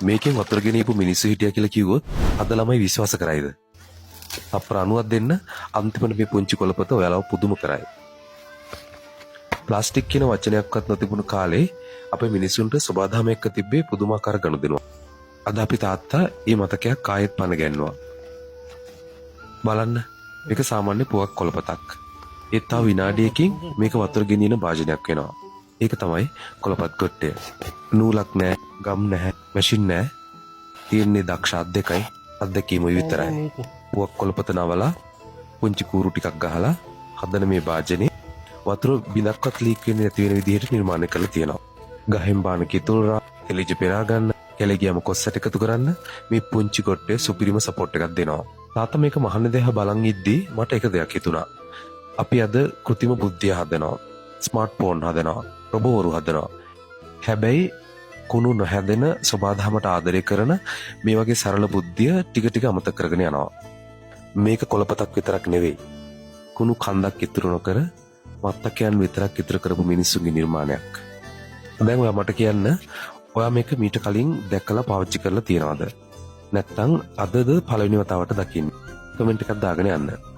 මේකෙන් වතුර ගෙනියපු මිනිස්සු හිටියා කියලා කිව්වොත් අද ළමයි විශ්වාස කරයිද? තප්පර 90ක් දෙන්න අන්තිමට මේ පුංචි කොළපත ඔයාලව පුදුම කරයි. ප්ලාස්ටික් කියන වචනයක්වත් නොතිබුණු කාලේ අපේ මිනිසුන්ට සබාධම එක්ක තිබ්බේ පුදුමාකාර ගනුදෙනුවක්. අද අපි තාත්තා මේ මතකයක් ආයෙත් පණ ගැන්නුවා. බලන්න මේක සාමාන්‍ය පුවක් කොළපතක්. ඒත් තව විනාඩියකින් මේක වතුර ගෙනියන භාජනයක් වෙනවා. ඒක තමයි කොළපත් කොට්ටය. නූලක් නැහැ, ගම් නැහැ, මැෂින් නැහැ. තියෙන්නේ දක්ෂ අත් දෙකයි. අත්දැකීම විතරයි. පුවක් කොළපත නවලා පුංචි කූරු ටිකක් ගහලා හදන මේ භාජනේ වතුර බිඳක්වත් ලීක් වෙන්නේ නැති වෙන විදිහට නිර්මාණය කරලා තියෙනවා. ගහෙන් බාන කිතුල් රා, එලිජ පෙරා ගන්න, කැලේ කොස්සට එකතු කරන්න මේ පුංචි කොට්ටේ සුපිරිම සපෝට් එකක් දෙනවා. තාත්තා මේක මහන්න දෙහ බලන් ඉද්දී මට එක දෙයක් හිතුණා. අපි අද කෘතිම බුද්ධිය හදනවා, ස්මාර්ට් ෆෝන් හදනවා, රොබෝවරු හදනවා. හැබැයි කුණු නොහැදෙන සබාධමට ආදරය කරන මේ වගේ සරල බුද්ධිය ටික ටික අමතක කරගෙන යනවා. මේක කොළපතක් විතරක් නෙවෙයි. කුණු කන්දක් ඉතුරු නොකර මත්තකයන් විතරක් ඉතුරු කරපු මිනිස්සුන්ගේ නිර්මාණයක්. දැන් ඔයා මට කියන්න, ඔයා මේක මීට කලින් දැකලා පාවිච්චි කරලා තියනවද? නැත්නම් අදද පළවෙනි වතාවට දකින්නේ? කමෙන්ට් එකක් දාගෙන යන්න.